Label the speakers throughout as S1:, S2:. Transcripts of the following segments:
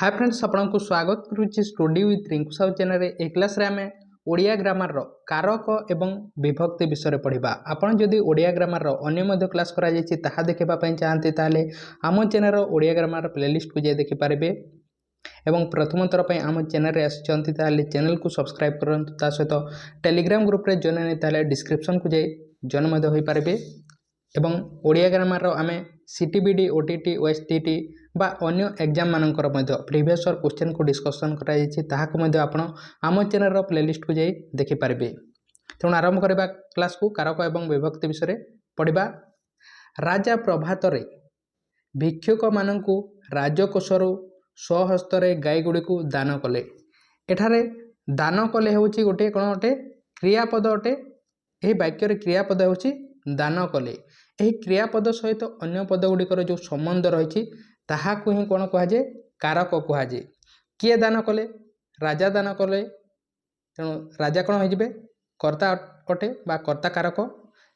S1: हाय friends आपको स्वागत करुच्ची study with Rinku Sahu channel ए क्लास रे आमे ओडिया ग्रामर रो कारक एवं विभक्ति विषय पढ़ा। आपन जदि ओडिया ग्रामर रो अन्य मध्य क्लास करा जायछि ताहा देखिबा पई चाहते ताले आम चैनल रो ओडिया ग्रामर प्लेलिस्ट को जाय देखि पारबे एवं प्रथम थर पर आम चैनल रे आछंती ताले चैनल को सब्सक्राइब करंतु ता सहित टेलीग्राम ग्रुप रे जॉइन नै ताले डिस्क्रिप्शन को जाय जॉइन मध्य होई पारबे एवं ओडिया ग्रामर रो आमे सीटीबीडी ओटीटी ओएसटीटी बा अन्य एग्जाम मानकर मध्य प्रीवियस ईयर क्वेश्चन को डिस्कशन करा जायछि ताहाको मध्य आपण आम चैनल रो प्लेलिस्ट को जाय देखि पारबे। तेणु आरंभ करबा क्लास को कारक एवं विभक्ति विषय पढ़िबा। राजा प्रभात रे भिक्षुक माननकु राजकोषरु स्वहस्तरे गाई गुडी को दान कले। एठारे दान कले होछि गोटे कोन गोटे क्रियापद अटे। एही वाक्य रे क्रियापद होछि दान कले। एही क्रियापद सहित अन्य पद गुडिकर जो संबंध रहिछि ताहाकु ही कोन कहा जाय कारक कहा जाय। किए दान कले? राजा दान कले। तेणु राजा कोन होइजिबे कर्ता अटे बा कर्ता कारक।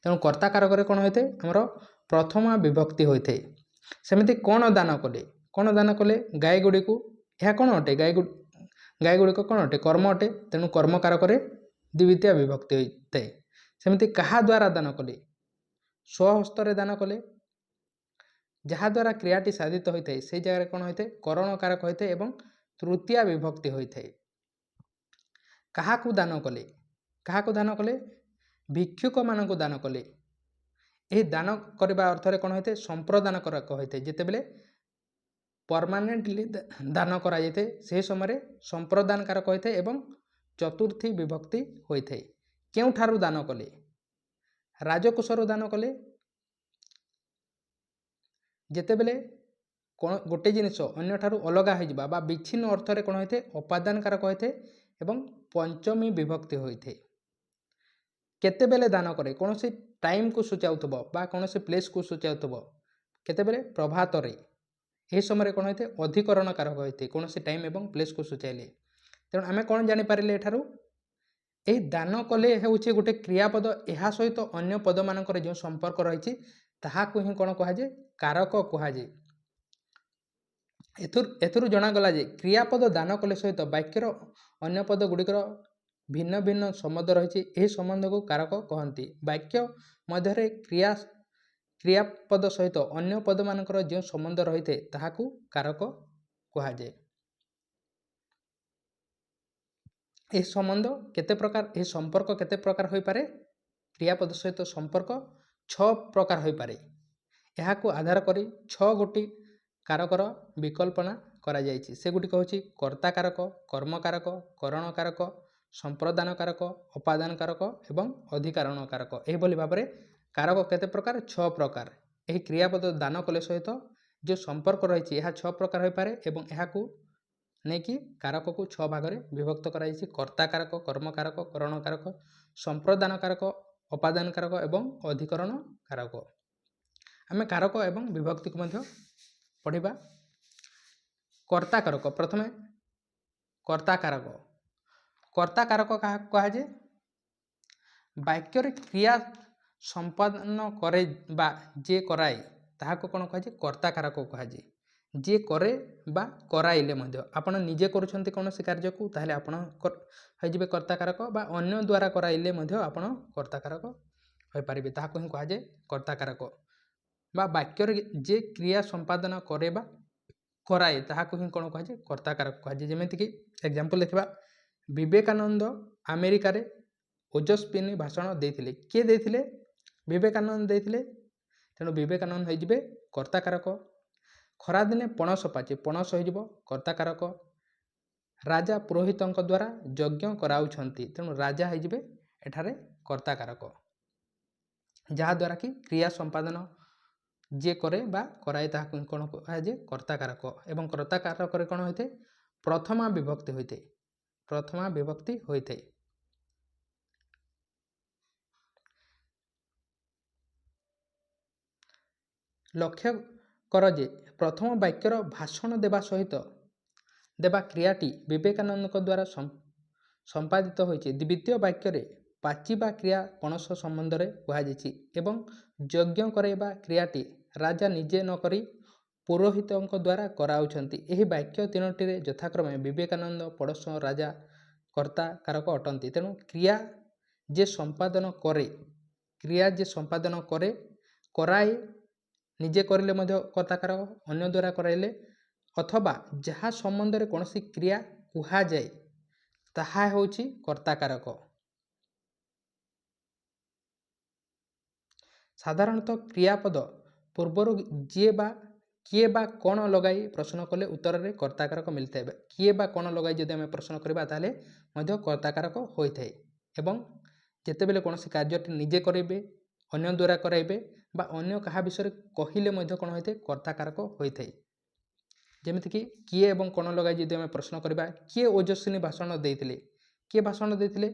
S1: तेणु कर्ता कारक रे कोन होइते हमर प्रथम विभक्ति होइते। सेमिति कोन दान कले? कोन दान कले? गाय गुडी को। एहा कोन अटे? गाय गुडी को कोन अटे? कर्म अटे। तेणु कर्म कारक रे द्वितीय विभक्ति होइते। सेमिति कहा द्वारा दान कले? स्वहस्तरे दान कले। जहा द्वारा क्रियाटी साधित होता है से जगह कौन होते करण कारक होते एवं तृतीय विभक्ति होता है। कहा को दान कले? कहा को दान कले? भिक्षुक मान को दान कले। यह दान करने अर्थ कौन होते संप्रदान कारक होते। जितेबले परमानेंटली दान करा जाते से समय संप्रदान कारक होते एवं चतुर्थी विभक्ति होता है। क्यों ठारू दान कले? राजकोषरु दान कले। जेतेबेले गोटे जिनिस अन्य ठारू अलग हो बा विच्छिन्न अर्थ रे कोन होते उपादान कारक होते एवं पंचमी विभक्ति होते। केतेबेले दान करे? कौन से टाइम को सूचाउथबो बा कौन से प्लेस को सूचाउथबो। केतेबेले प्रभात रे ए समय कोन होते अधिकरण कारक होते कौन से टाइम एवं प्लेस को सूचाइले। तेणु आमे कोन जानि पारिले एठारू ए दान कले हेउछि गोटे क्रियापद। एहा सहित अन्य पद मानकर जो संपर्क रहिछि ताहाकु ही कोन कहा जाय कारक कहा जाय। एथुरु जना गला जे क्रियापद दान कले सहित वाक्यर अन्य पद गुडिकर भिन्न भिन्न संबंध रहिछि। एही संबंध को कारक कहंती। वाक्य मध्यरे क्रियापद सहित अन्य पद मानकर जो संबंध रहिते ताहाकु कारक कहा जाय। ए संबंध केते प्रकार ए संपर्क केते प्रकार होई पारे? क्रियापद सहित संपर्क 6 प्रकार होई पारे। एहाकु आधार करी 6 गोटी कारकर विकल्पना करा जायछि। से गुडी कहछि कर्ता कारक, कर्म कारक, करण कारक, संप्रदान कारक, उपादान कारक एवं अधिकरण कारक। एही बोली भाबरे कारक केते प्रकार? 6 प्रकार। एही क्रियापद दान कले सहित जो संपर्क रहिछि एहा 6 प्रकार होई पारे एवं एहाकु नेकी कारक को 6 भाग रे विभक्त करा जायछि। कर्ता कारक, कर्म कारक, करण कारक, संप्रदान कारक, उपादान कारक एवं अधिकरण कारक। आमे कारक एवं विभक्ति को मध्य पढ़िबा। कर्ता कारक प्रथमे कर्ता कारक। कर्ता कारक कहा जे वाक्य रे क्रिया संपादन करे बा जे कराए ताहाको कोन कहा जे कर्ता कारक कहा जे। जे करे बा कराइले मध्य आपण निजे करूछंती कोनोसी कार्य को ताहले आपण होइजिबे कर्ता कारक बा अन्य द्वारा कराइले मध्य आपण कर्ता कारक होई पारिबे ताहाको ही कहा जे कर्ता कारक। बा वाक्य रे जे क्रिया संपादन करे बा कराए ताहाको ही कोन कहा जे कर्ता कारक कहा जे। जेमेंति कि एग्जांपल देखबा विवेकानंद अमेरिका रे ओजस्विनी भाषण देथिले। के देथिले? विवेकानंद देथिले। तेणु विवेकानंद होइजिबे कर्ता कारक। खरा दिने पणस पाचे पणस होइजिबो कर्ता कारक। राजा पुरोहितंक द्वारा यज्ञ कराउछंती तेणु राजा होइजिबे एठारे कर्ता कारक। जहा द्वारा कि क्रिया संपादन जे करे बा कराए ताहाकु कोन कहा जे कर्ता कारक। एवं कर्ता कारक रे कोन होइते प्रथमा विभक्ति होइते। प्रथमा विभक्ति होइते। लक्ष्य कर जे प्रथम वाक्यर भाषण देवा सहित देवा क्रियाटी विवेकानंद द्वारा संपादित होइछि। द्वितीय वाक्य रे पाचिबा क्रिया पणस संबंध रे कहा जायछि एवं यज्ञ करैबा क्रियाटी राजा निजे न करी ପୁରୋହିତଙ୍କ ଦ୍ୱାରା କରାଉଛନ୍ତି। ଏହି ବାକ୍ୟ ତିନୋଟିରେ ଯଥାକ୍ରମେ ବିବେକାନନ୍ଦ, ପଡ଼ୋଶ, ରାଜା, କର୍ତ୍ତା, କାରକ ଅଟନ୍ତି। ତେଣୁ କ୍ରିୟା ଯେ ସମ୍ପାଦନ କରେ, କ୍ରିୟା ଯେ ସମ୍ପାଦନ କରେ, କରାଏ, ନିଜେ କରିଲେ ମଧ୍ୟ କର୍ତ୍ତା କାରକ, ଅନ୍ୟ ଦ୍ୱାରା କରାଇଲେ ଅଥବା ଯାହା ସମ୍ବନ୍ଧରେ କୌଣସି କ୍ରିୟା କୁହାଯାଏ ତାହା ହେଉଛି କର୍ତ୍ତା କାରକ। ସାଧାରଣତଃ କ୍ରିୟାପଦ ପୂର୍ବରୁ ଯିଏ ବା କିଏ ବା କ'ଣ ଲଗାଇ ପ୍ରଶ୍ନ କଲେ ଉତ୍ତରରେ କର୍ତ୍ତା କାରକ ମିଳିଥାଏ। କିଏ ବା କ'ଣ ଲଗାଇ ଯଦି ଆମେ ପ୍ରଶ୍ନ କରିବା ତାହେଲେ ମଧ୍ୟ କର୍ତ୍ତା କାରକ ହୋଇଥାଏ। ଏବଂ ଯେତେବେଳେ କୌଣସି କାର୍ଯ୍ୟଟି ନିଜେ କରିବେ, ଅନ୍ୟ ଦ୍ୱାରା କରାଇବେ ବା ଅନ୍ୟ କାହା ବିଷୟରେ କହିଲେ ମଧ୍ୟ କ'ଣ ହୋଇଥାଏ, କର୍ତ୍ତା କାରକ ହୋଇଥାଏ। ଯେମିତିକି କିଏ ଏବଂ କ'ଣ ଲଗାଇ ଯଦି ଆମେ ପ୍ରଶ୍ନ କରିବା, କିଏ ଓଜସ୍ୱିନୀ ଭାଷଣ ଦେଇଥିଲେ, କିଏ ଭାଷଣ ଦେଇଥିଲେ,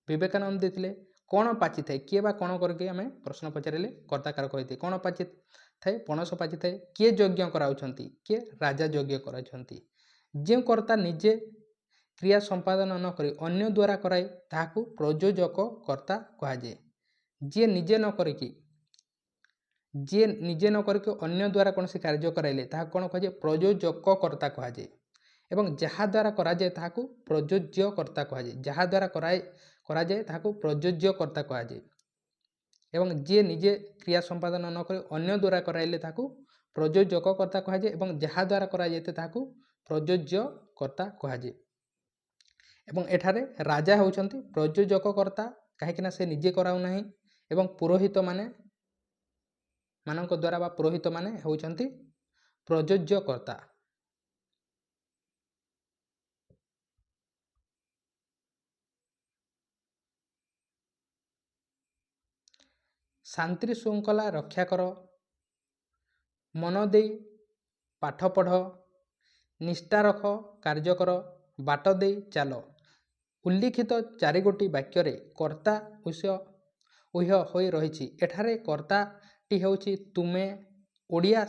S1: ବିବେକାନନ୍ଦ ଦେଇଥିଲେ। କ'ଣ ପାଚିଥାଏ, କିଏ ବା କ'ଣ କରିକି ଆମେ ପ୍ରଶ୍ନ ପଚାରିଲେ କର୍ତ୍ତା କାରକ ହୋଇଥାଏ। କ'ଣ ପାଚିଥାଏ, ପଣସ ପାଚିଥାଏ। କିଏ ଯଜ୍ଞ କରାଉଛନ୍ତି, କିଏ ରାଜା ଯଜ୍ଞ କରାଉଛନ୍ତି। ଯେଉଁ କର୍ତ୍ତା ନିଜେ କ୍ରିୟା ସମ୍ପାଦନ ନ କରି ଅନ୍ୟ ଦ୍ୱାରା କରାଏ ତାହାକୁ ପ୍ରଯୋଜକ କର୍ତ୍ତା କୁହାଯାଏ। ଯିଏ ନିଜେ ନ କରିକି ଅନ୍ୟ ଦ୍ୱାରା କୌଣସି କାର୍ଯ୍ୟ କରାଇଲେ ତାହାକୁ କ'ଣ କୁହାଯାଏ, ପ୍ରଯୋଜକ କର୍ତ୍ତା କୁହାଯାଏ। ଏବଂ ଯାହା ଦ୍ୱାରା କରାଯାଏ ତାହାକୁ ପ୍ରଯୋଜ୍ୟ କର୍ତ୍ତା କୁହାଯାଏ। ଯାହା ଦ୍ୱାରା କରାଯାଏ ତାହାକୁ ପ୍ରଯୋଜ୍ୟ କର୍ତ୍ତା କୁହାଯାଏ। ଏବଂ ଯିଏ ନିଜେ କ୍ରିୟା ସମ୍ପାଦନ ନ କରି ଅନ୍ୟ ଦ୍ୱାରା କରାଇଲେ ତାହାକୁ ପ୍ରଯୋଜକ କର୍ତ୍ତା କୁହାଯାଏ। ଏବଂ ଯାହା ଦ୍ୱାରା କରାଯାଇଥାଏ ତାହାକୁ ପ୍ରଯୋଜ୍ୟ କର୍ତ୍ତା କୁହାଯାଏ। ଏବଂ ଏଠାରେ ରାଜା ହେଉଛନ୍ତି ପ୍ରଯୋଜକ କର୍ତ୍ତା, କାହିଁକିନା ସେ ନିଜେ କରାଉନାହିଁ। ଏବଂ ମାନଙ୍କ ଦ୍ୱାରା ବା ପୁରୋହିତମାନେ ହେଉଛନ୍ତି ପ୍ରଯୋଜ୍ୟ କର୍ତ୍ତା। ଶାନ୍ତି ଶୃଙ୍ଖଳା ରକ୍ଷା କର, ମନ ଦେଇ ପାଠ ପଢ଼, ନିଷ୍ଠା ରଖ, କାର୍ଯ୍ୟ କର, ବାଟ ଦେଇ ଚାଲ। ଉଲ୍ଲିଖିତ ଚାରିଗୋଟି ବାକ୍ୟରେ କର୍ତ୍ତା ଉହ୍ୟ ହୋଇ ରହିଛି। ଏଠାରେ କର୍ତ୍ତାଟି ହେଉଛି ତୁମେ। ଓଡ଼ିଆ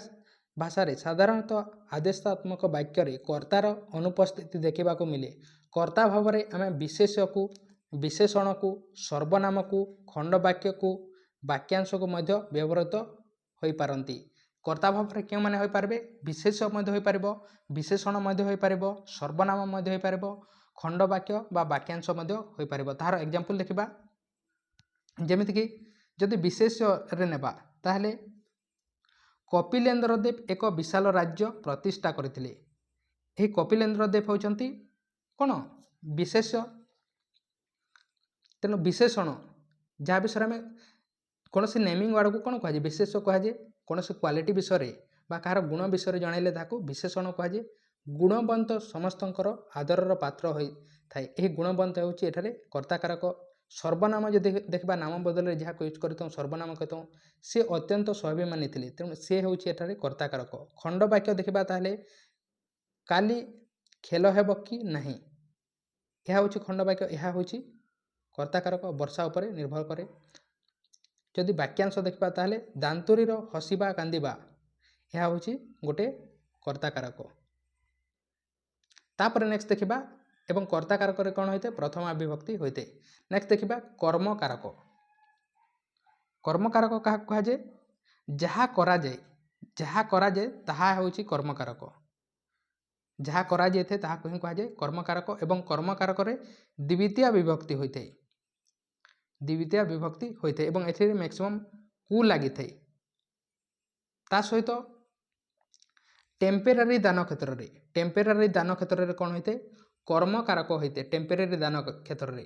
S1: ଭାଷାରେ ସାଧାରଣତଃ ଆଦେଶାତ୍ମକ ବାକ୍ୟରେ କର୍ତ୍ତାର ଅନୁପସ୍ଥିତି ଦେଖିବାକୁ ମିଳେ। କର୍ତ୍ତା ଭାବରେ ଆମେ ବିଶେଷ୍ୟକୁ, ବିଶେଷଣକୁ, ସର୍ବନାମକୁ, ଖଣ୍ଡବାକ୍ୟକୁ, ବାକ୍ୟାଂଶକୁ ମଧ୍ୟ ବ୍ୟବହୃତ ହୋଇପାରନ୍ତି। କର୍ତ୍ତା ଭାବରେ କେଉଁମାନେ ହୋଇପାରିବେ, ବିଶେଷ୍ୟ ମଧ୍ୟ ହୋଇପାରିବ, ବିଶେଷଣ ମଧ୍ୟ ହୋଇପାରିବ, ସର୍ବନାମ ମଧ୍ୟ ହୋଇପାରିବ, ଖଣ୍ଡବାକ୍ୟ ବା ବାକ୍ୟାଂଶ ମଧ୍ୟ ହୋଇପାରିବ। ତାହାର ଏକ୍ଜାମ୍ପଲ୍ ଦେଖିବା। ଯେମିତିକି ଯଦି ବିଶେଷ୍ୟରେ ନେବା ତାହେଲେ କପିଳେନ୍ଦ୍ର ଦେବ ଏକ ବିଶାଳ ରାଜ୍ୟ ପ୍ରତିଷ୍ଠା କରିଥିଲେ। ଏହି କପିଳେନ୍ଦ୍ର ଦେବ ହେଉଛନ୍ତି କ'ଣ, ବିଶେଷ୍ୟ। ତେଣୁ ବିଶେଷଣ ଯାହା ବିଷୟରେ ଆମେ କୌଣସି ନେମିଂ ୱାର୍ଡ଼କୁ କ'ଣ କୁହାଯାଏ, ବିଶେଷ୍ୟ କୁହାଯାଏ। କୌଣସି କ୍ୱାଲିଟି ବିଷୟରେ ବା କାହାର ଗୁଣ ବିଷୟରେ ଜଣାଇଲେ ତାହାକୁ ବିଶେଷଣ କୁହାଯାଏ। ଗୁଣବନ୍ତ ସମସ୍ତଙ୍କର ଆଦରର ପାତ୍ର ହୋଇଥାଏ। ଏହି ଗୁଣବନ୍ତ ହେଉଛି ଏଠାରେ କର୍ତ୍ତା କାରକ। ସର୍ବନାମ ଯଦି ଦେଖିବା, ନାମ ବଦଳରେ ଯାହାକୁ ୟୁଜ୍ କରିଥାଉ ସର୍ବନାମ କହିଥାଉ, ସେ ଅତ୍ୟନ୍ତ ସ୍ୱାଭିମାନୀ ଥିଲେ, ତେଣୁ ସେ ହେଉଛି ଏଠାରେ କର୍ତ୍ତା କାରକ। ଖଣ୍ଡବାକ୍ୟ ଦେଖିବା ତାହେଲେ କାଲି ଖେଳ ହେବ କି ନାହିଁ, ଏହା ହେଉଛି ଖଣ୍ଡବାକ୍ୟ, ଏହା ହେଉଛି କର୍ତ୍ତା କାରକ, ବର୍ଷା ଉପରେ ନିର୍ଭର କରେ। ଯଦି ବାକ୍ୟାଂଶ ଦେଖିବା ତାହେଲେ ଦାନ୍ତୁରୀର ହସିବା କାନ୍ଦିବା, ଏହା ହେଉଛି ଗୋଟେ କର୍ତ୍ତା କାରକ। ତାପରେ ନେକ୍ସଟ ଦେଖିବା ଏବଂ କର୍ତ୍ତା କାରକରେ କ'ଣ ହୋଇଥାଏ, ପ୍ରଥମା ବିଭକ୍ତି ହୋଇଥାଏ। ନେକ୍ସଟ ଦେଖିବା କର୍ମକାରକ। କର୍ମକାରକ କାହାକୁ କୁହାଯାଏ, ଯାହା କରାଯାଏ ତାହା ହେଉଛି କର୍ମକାରକ। ଯାହା କରାଯାଇଥାଏ ତାହାକୁ ହିଁ କୁହାଯାଏ କର୍ମକାରକ। ଏବଂ କର୍ମକାରକରେ ଦ୍ୱିତୀୟା ବିଭକ୍ତି ହୋଇଥାଏ, ଦ୍ୱିତୀୟା ବିଭକ୍ତି ହୋଇଥାଏ ଏବଂ ଏଥିରେ ମ୍ୟାକ୍ସିମମ୍ କୁ ଲାଗିଥାଏ। ତା ସହିତ ଟେମ୍ପେରାରୀ ଦାନ କ୍ଷେତ୍ରରେ କ'ଣ ହୋଇଥାଏ, କର୍ମକାରକ ହୋଇଥାଏ। ଟେମ୍ପେରାରୀ ଦାନ କ୍ଷେତ୍ରରେ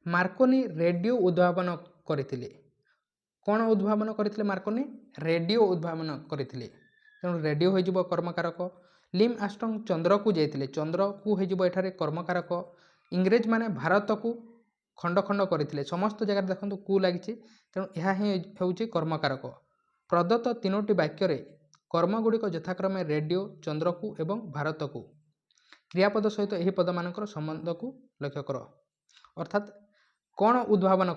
S1: ମାର୍କୋନି ରେଡ଼ିଓ ଉଦ୍ଭାବନ କରିଥିଲେ। କ'ଣ ଉଦ୍ଭାବନ କରିଥିଲେ ମାର୍କୋନି, ରେଡ଼ିଓ ଉଦ୍ଭାବନ କରିଥିଲେ। ତେଣୁ ରେଡ଼ିଓ ହୋଇଯିବ କର୍ମକାରକ। ଲିମ୍ ଆର୍ମଷ୍ଟ୍ରଙ୍ଗ ଚନ୍ଦ୍ରକୁ ଯାଇଥିଲେ, ଚନ୍ଦ୍ରକୁ ହୋଇଯିବ ଏଠାରେ କର୍ମକାରକ। ଇଂରେଜମାନେ ଭାରତକୁ ଖଣ୍ଡ ଖଣ୍ଡ କରିଥିଲେ, ସମସ୍ତ ଜାଗାରେ ଦେଖନ୍ତୁ କୁ ଲାଗିଛି, ତେଣୁ ଏହା ହିଁ ହେଉଛି କର୍ମକାରକ। ପ୍ରଦତ୍ତ ତିନୋଟି ବାକ୍ୟରେ କର୍ମଗୁଡ଼ିକ ଯଥାକ୍ରମେ ରେଡ଼ିଓ, ଚନ୍ଦ୍ରକୁ ଏବଂ ଭାରତକୁ। କ୍ରିୟାପଦ ସହିତ ଏହି ପଦମାନଙ୍କର ସମ୍ବନ୍ଧକୁ ଲକ୍ଷ୍ୟ କର। ଅର୍ଥାତ୍ କ'ଣ ଉଦ୍ଭାବନ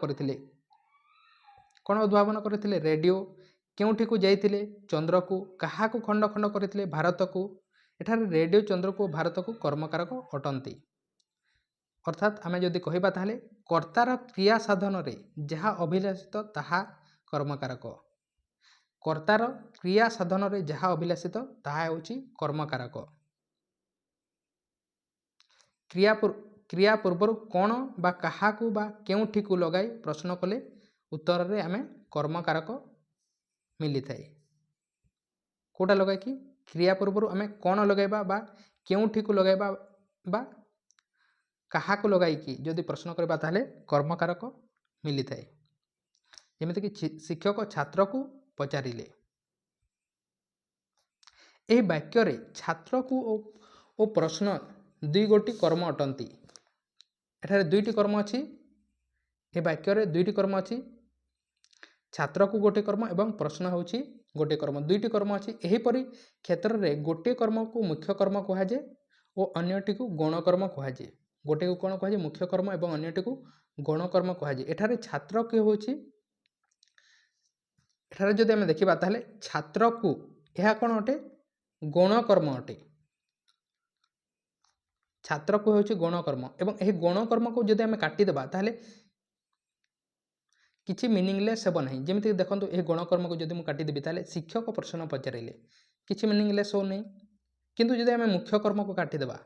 S1: କରିଥିଲେ, ରେଡ଼ିଓ। କେଉଁଠିକୁ ଯାଇଥିଲେ, ଚନ୍ଦ୍ରକୁ। କାହାକୁ ଖଣ୍ଡ ଖଣ୍ଡ କରିଥିଲେ, ଭାରତକୁ। ଏଠାରେ ରେଡ଼ିଓ, ଚନ୍ଦ୍ରକୁ ଓ ଭାରତକୁ କର୍ମକାରକ ଅଟନ୍ତି। अर्थात आमे जदि कहबा ताहले कर्तार क्रिया साधन रे जहाँ अभिलाषित ताहा कर्मकारक। कर्तार क्रिया साधन रे जहाँ अभिलाषित ताहा हेउची कर्मकारक। क्रिया पूर्वर कौन बा काहाकू बा केउठी को लगाई प्रश्न कले उत्तर रे आमे कर्मकारक मिली थाए। कोटा लगाई कि क्रिया पूर्वर आमे कौन लगाइबा बा केउठी को लगाइबा बा काहाकू लगाई कि जदि प्रश्न करबा ताहले कर्मकारक मिली थाए। जेमिति कि शिक्षक छात्र को पचारिले। एही वाक्य रे छात्र को ओ प्रश्न दुई गोटी कर्म अटंती। एठारे दुईटी कर्म अछि। ए वाक्य रे दुईटी कर्म अछि। छात्र को गोटे कर्म एवं प्रश्न होउछि गोटे कर्म। दुईटी कर्म अछि। एही परि क्षेत्र रे गोटे कर्म को मुख्य कर्म कहा जाय ओ अन्यटी को गौण कर्म कहा जाय। गोटे को कोन कहा जाय मुख्य कर्म एवं अन्यटी को गौण कर्म कहा जाय। एठारे छात्र के होउछि एठारे जदि हम देखिबा ताहले छात्र को एहा कोन अटे गौण कर्म अटे। छात्र को होउछि गौण कर्म एवं एही गौण कर्म को जदि हम काटी देबा ताहले किछि मीनिंगलेस हेबो नहीं। जेमिति देखंतु एही गौण कर्म को जदि मु काटी देबी ताहले शिक्षक प्रश्न पचारिले किछि मीनिंगलेस हो नहीं। किंतु जदि हम मुख्य कर्म को काटी देबा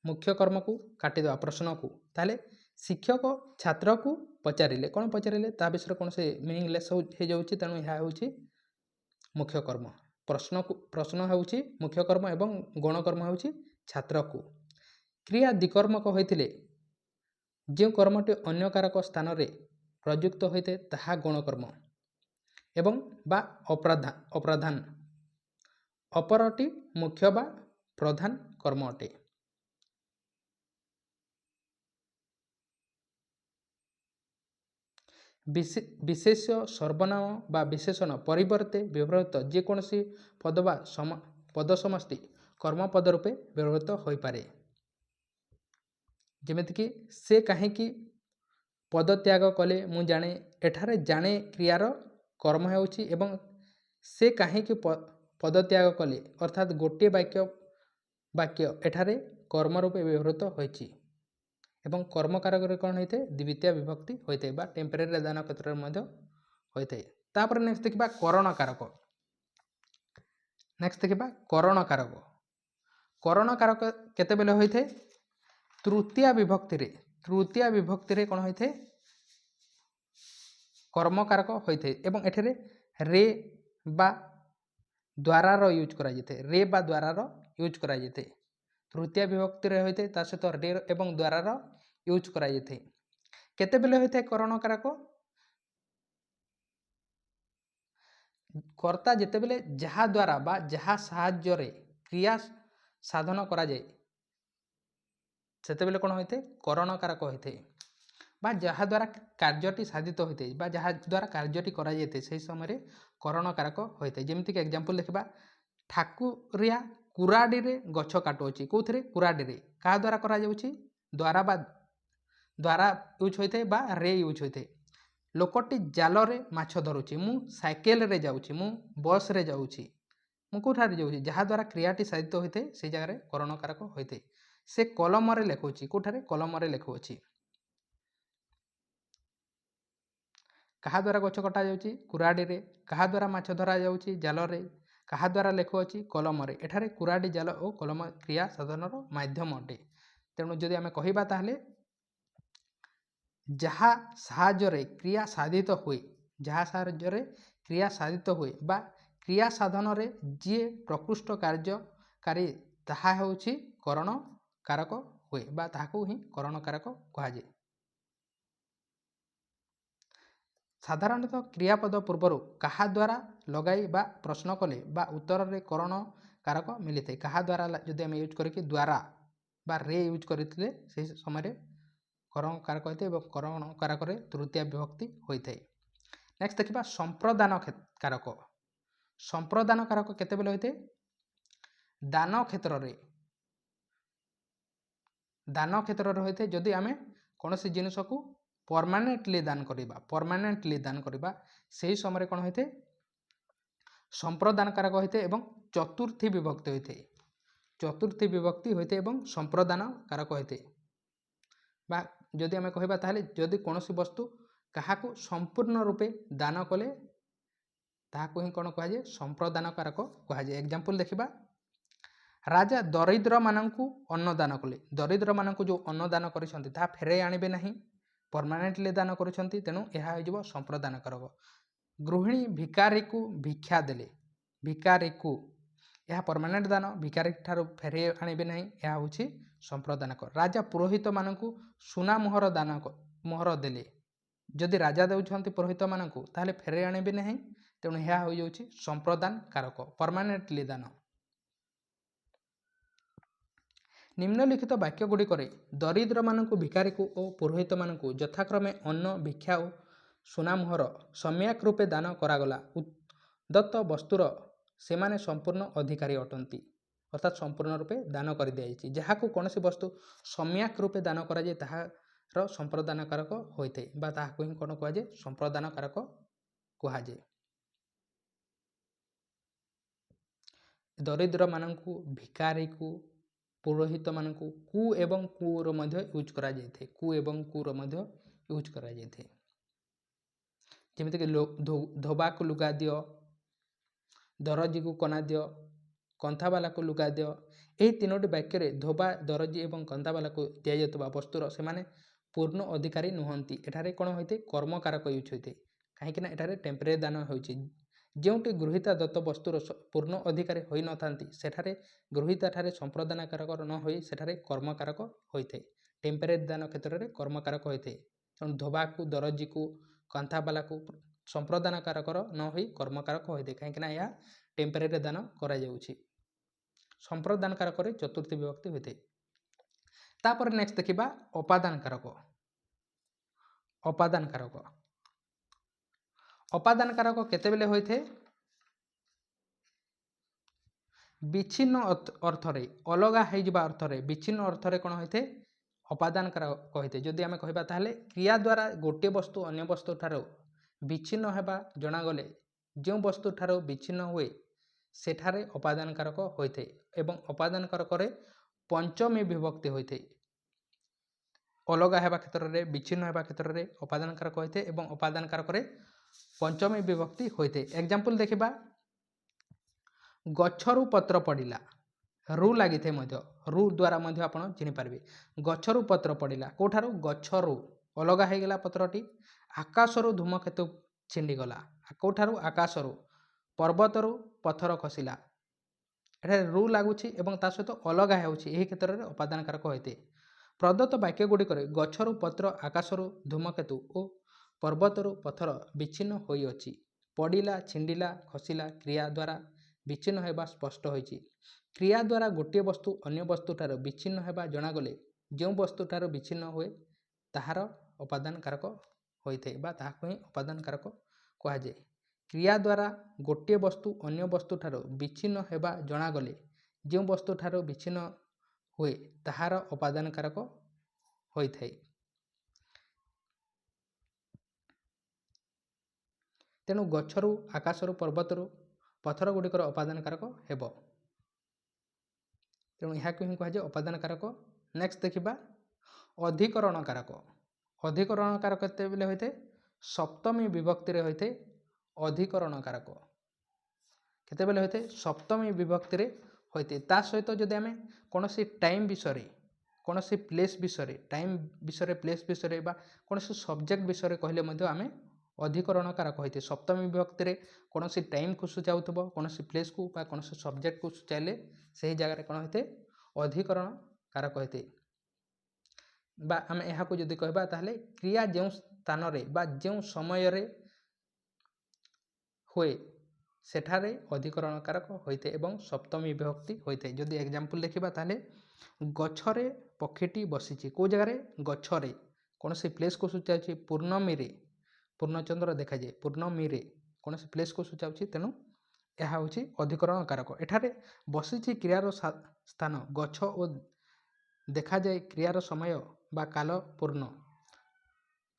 S1: मुख्य कर्म को काटी देबा प्रश्न को ताहले शिक्षक छात्र को पचारिले कोन पचारिले ता विषय कोन से मीनिंगलेस हो जाउछि। तेणु ଏହା होउछि मुख्य कर्म। प्रश्न होउछि मुख्य कर्म एवं गौण कर्म होउछि छात्र को। क्रिया द्विकर्मक होइतिले जे कर्मटी अन्य कारक स्थान रे प्रयुक्त होइते ताहा गौण कर्म एवं बा अप्रधान अपरटी मुख्य बा प्रधान कर्म अटे। विशेष सर्वनाम बा विशेषण परिवर्ते व्यवहृत जेकोसी पद बा पद समष्टि कर्मपद रूपे व्यवहृत हो पारे। जेमिति कि से काहेकि पद त्याग कले मु जाने एठारे जाने क्रियार कर्म हेउछि एवं से काहेकि पद त्याग कले अर्थात गोटे वाक्य एठारे कर्म रूपे व्यवहृत होइछि एवं कर्मकारक रे कोन होइते द्वितीय विभक्ति होइते बा टेम्परेरी दान क्षेत्र मध्ये होइते। तापर नेक्स्ट देखिबा करण कारक। नेक्स्ट देखिबा करण कारक। करण कारक केते बेले होइते तृतीय विभक्ति रे कोन होइते कर्मकारक होइते एवं एठरे रे बा द्वारा रो यूज करा जेते। रे बा द्वारा रो यूज करा जेते। तृतीय विभक्ति रे होइते ता सहित रे एवं द्वारा रो यूज करा जेते। केते बेले होइते करण कारक कर्ता जेते बेले जहा द्वारा बा जहा साहाय्य रे क्रिया साधन करा जाय सेते बेले कोन होइते करण कारक होइते बा जहा द्वारा कार्यटी साधित होइते बा जहा द्वारा कार्यटी करा जेते सेही समय रे करण कारक होइते। जेमिति कि एग्जांपल देखबा ठाकुरिया कुराडी रे गछ काटोछि कोथरे कुराडी रे का द्वारा करा जाउछि द्वारा यूज होइते बा रे यूज होइते। लोकटी जाल रे माछ धरुछि मु साइकेल रे जाउछि मु बस रे जाउछि मु कोठारे जाउछि जहा द्वारा क्रियाटी साधित होइते से जगह रे करण कारक होइते। से कलम रे लेखुछि कोठारे कलम रे लेखुछि। कहा द्वारा गछ कटा जाउछि कुराडी रे कहा द्वारा माछ धरा जाउछि जाल रे कहा द्वारा लेखुछि कलम रे। एठारे कुराडी जाल ओ कलम क्रिया साधन रो माध्यम अटे। तेणु जदि आमे कहिबा ताहले जहा साहाय्य रे क्रिया साधित हुए जहा साहाय्य रे क्रिया साधित हुए बा क्रिया साधन रे जे प्रकृष्ट कार्यकारी ताहा हेउछि करण कारक हुए बा ताहाकू ही करण कारक कहा जाय। साधारणतः क्रियापद पूर्वर कहा द्वारा लगाई बा प्रश्न कले बा उत्तर रे करण कारक मिलिथे। कहा द्वारा जदि हम यूज करिके द्वारा बा रे यूज करथिले से समय रे करण कारक होइते एवं करण कारक रे तृतीय विभक्ति होइथे। नेक्स्ट देखिबा संप्रदान कारक। संप्रदान कारक केते बेले होइते दान क्षेत्र रे होइते जदि आमे कोनोसी जिनिस को परमानेंटली दान करिबा सेही समय कोन होइते संप्रदान कारक होइते एवं चतुर्थी विभक्ति होइते एवं संप्रदान कारक होइते। बा जदि आम कहबा ताहले जदि कौनसी वस्तु काहाकू संपूर्ण रूपे दान कले ताहाकू ही कौन कहुए संप्रदान कारक कहुए। एग्जांपल देखिबा राजा दरिद्र माननकू अन्नदान कले दरिद्र माननकू जो अन्नदान करिसंती ता फेरे आनिबे नाही परमानेंटली दान करिसंती तेनु एहा होइजबो संप्रदान कारक। गृहिणी भिकारी को भिक्षा देले भिकारी को यह परमानेंट दान भिकारी ठारू फेरे आनिबे नाही यह होछि संप्रदान कारक। राजा पुरोहित माननकू सुना मोहर दान मोहर देले जदि राजा देउछंती पुरोहित माननकू ताहले फेरे आनिबे नाही तेणु यह हो जाउछि संप्रदान कारक परमानेंटली दान। निम्नलिखित वाक्य गुड़ी करे दरिद्र माननकू भिकारी को और पुरोहित माननकू यथाक्रमे अन्न भिक्षा और सुनामोहर सम्यक रूपे दान करागला दत्त वस्तुर से माने संपूर्ण अधिकारी अटंती अर्थात संपूर्ण रूपे दान कर दिया जहाँ को कौन वस्तु सम्यक रूपे दान कराए ताहार संप्रदान कारक होते ही कौन कहुए संप्रदान कारक कहुए। दरिद्र माननकू भिकारी को पुरोहित माननकू कु एवं कुर मध्य यूज करा जायते कु एवं कुर मध्य यूज करा जायते जमीक धोबा को लुगा दियो दरजी को कना दियो कंथावाला को लुगा दियो यही तीनोटी वाक्य धोबा दरजी एवं कंथावाला को दि जाता वस्तुर से माने पूर्ण अधिकारी नुहंती एठारे कौन होते कर्मकारक यूज होते कहीं एठारे टेम्परेरी दान होती जोटी गृहीता दत्त वस्तुर पूर्ण अधिकारी होई न थांती सेठारे गृहीता ठारे संप्रदान कारक न होई सेठारे कर्मकारक होते टेम्परेरी दान क्षेत्र में कर्मकारक होते तेणु धोबा को दरजी को कंथावाला को संप्रदान कारक न होई कर्मकारक होते कहीं यह टेम्परेरी दान करा जाउछि। संप्रदान कारक चतुर्थी विभक्ति होते। तापर नेक्स्ट देखिबा अपादान कारक। अपादान कारक अपादान कारक केतेबेले होइथे विच्छिन्न अर्थरे अलगा होइजिबा अर्थरे विच्छिन्न अर्थरे कोन होइथे अपादान कारक होइथे। जदि आमे कहबा ताहले क्रिया द्वारा गोटे वस्तु अन्य वस्तु ठारो विच्छिन्न हेबा जणागले जो वस्तु ठारो विच्छिन्न हुए सेठारे अपादान कारक होइथे एवं अपादान कारक रे पंचमी विभक्ति होइथे अलगा हेबा क्षेत्र रे विच्छिन्न हेबा क्षेत्र रे अपादान कारक होइथे एवं अपादान कारक रे पंचमी विभक्ति होइथे। एग्जांपल देखिबा गछरु पत्र पड़िला रु लगी मध्य रु द्वारा मध्य आपण चिनि पारबे गछरु पत्र पड़िला कोठारु गछरु अलगा हो गला पत्रटी आकाशरु धूमकेतु छिंडीगला कोठारु आकाशरु पर्वतरु पत्थर खसिला एठारे रु लगुछि एवं ता सहित अलगा होउछि एही क्षेत्र में अपादान कारक होइते। प्रदत्त वाक्य गुड़ी करे गछरु पत्र आकाशरु धूमकेतु और पर्वतरु पत्थर विच्छिन्न होई अछि पड़िला छिंडिला खसिला क्रिया द्वारा विच्छिन्न होगा स्पष्ट होइछि। क्रिया द्वारा गोटे वस्तु अन्य वस्तु ठार विच्छिन्न होगा जणागले जो वस्तु ठार विच्छिन्न हुए ताहार अपादान कारक होइथे बा ताहाको ही अपादान कारक कहुए। क्रिया द्वारा गोटे वस्तु अन्य वस्तु ठार विच्छिन्न होगा जणागले जो वस्तु ठार विच्छिन्न हुए ताहार अपादान कारक होइथे। तेणु गछरु आकाशरु पर्वतरु पत्थर गुड़िकर अपादान कारक हेब तेणु यह कहुए अपादान कारक। नेक्स्ट देखिबा अधिकरण कारक। अधिकरण कारक केतेबेले होइथे सप्तमी विभक्ति रे होइथे अधिकरण कारक केतेबेले होइथे सप्तमी विभक्ति रे होइथे ता सहित जदि आमे कोनोसी टाइम विषय कोनोसी प्लेस विषय टाइम विषय प्लेस विषय बा कोनोसी सब्जेक्ट विषय कहले मध्य आमे अधिकरण कारक होइथे। सप्तमी विभक्ति रे कोनोसी टाइम को सूचाउथबो कोनोसी प्लेस को बा कोनोसी सब्जेक्ट को सूचाइले सही जगह रे कोन होइथे अधिकरण कारक होइथे। बा आमे एहा को जदि कहबा ताहले क्रिया जो स्थान रे बा जो समय रे हुए सेठारे अधिकरण कारक होइथे एवं सप्तमी विभक्ति होइथे। जदि एग्जांपल देखिबा ताहले गछरे पक्षीटी बसिछि को जगह रे गछरे कोनोसी प्लेस को सूचाउछि पूर्णमी रे पूर्णचंद्र देखा जाए पूर्णमी रे कौन से प्लेस को सूचाऊँ तेणु यह हूँ अधिकरण कारक। एठारे बसी क्रियार स्थान गछ और देखा जाए क्रियार समय बा काल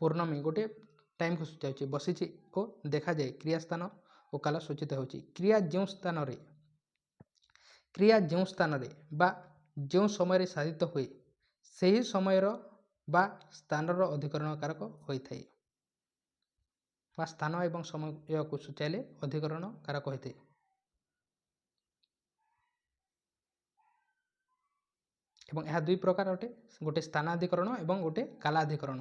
S1: पूर्णमी गोटे टाइम को सूचाऊँ बसी और देखा जाए क्रिया स्थान और काल सूचित हो क्रिया जो स्थान रे बा जो समय साधित हुए से ही समय ବା ସ୍ଥାନର ଅଧିକରଣ କାରକ ହୋଇଥାଏ ବା ସ୍ଥାନ ଏବଂ ସମୟକୁ ସୂଚାଇଲେ ଅଧିକରଣ କାରକ ହୋଇଥାଏ। ଏବଂ ଏହା ଦୁଇ ପ୍ରକାର ଅଟେ, ଗୋଟେ ସ୍ଥାନାଧିକରଣ ଏବଂ ଗୋଟେ କାଲାଧିକରଣ।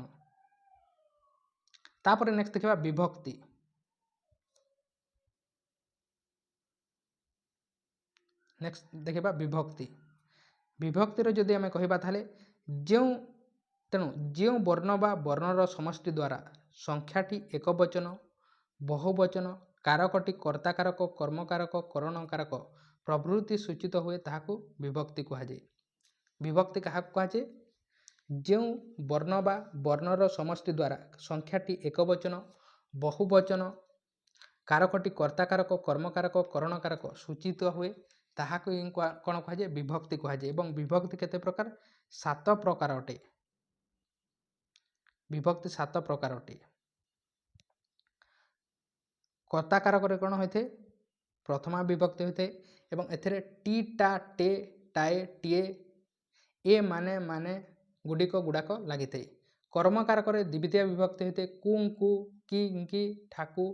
S1: ତାପରେ ନେକ୍ସଟ ଦେଖିବା ବିଭକ୍ତି। ନେକ୍ସଟ ଦେଖିବା ବିଭକ୍ତି। ବିଭକ୍ତିର ଯଦି ଆମେ କହିବା ତାହେଲେ ଯେଉଁ ବର୍ଣ୍ଣ ବା ବର୍ଣ୍ଣର ସମଷ୍ଟି ଦ୍ୱାରା ସଂଖ୍ୟାଟି ଏକବଚନ, ବହୁବଚନ, କାରକଟି କର୍ତ୍ତାକାରକ, କର୍ମକାରକ, କରଣକାରକ ପ୍ରଭୃତି ସୂଚିତ ହୁଏ ତାହାକୁ ବିଭକ୍ତି କୁହାଯାଏ। ବିଭକ୍ତି କାହାକୁ କୁହାଯାଏ? ଯେଉଁ ବର୍ଣ୍ଣ ବା ବର୍ଣ୍ଣର ସମଷ୍ଟି ଦ୍ୱାରା ସଂଖ୍ୟାଟି ଏକବଚନ, ବହୁବଚନ, କାରକଟି କର୍ତ୍ତାକାରକ, କର୍ମକାରକ, କରଣକାରକ ସୂଚିତ ହୁଏ ତାହାକୁ କ'ଣ କୁହାଯାଏ? ବିଭକ୍ତି କୁହାଯାଏ। ଏବଂ ବିଭକ୍ତି କେତେ ପ୍ରକାର? 7 ପ୍ରକାର ଅଟେ। ବିଭକ୍ତି 7 ପ୍ରକାର ଅଟେ। କର୍ତ୍ତାକାରକରେ କ'ଣ ହୋଇଥାଏ? ପ୍ରଥମା ବିଭକ୍ତି ହୋଇଥାଏ ଏବଂ ଏଥିରେ ଟି, ଟା, ଟେ, ଟାଏ, ଟିଏ, ଏ ମାନେ ଗୁଡ଼ାକ ଲାଗିଥାଏ। କର୍ମକାରକରେ ଦ୍ୱିତୀୟ ବିଭକ୍ତି ହୋଇଥାଏ କୁଁ, କୁ, କି, କି, ଠାକୁ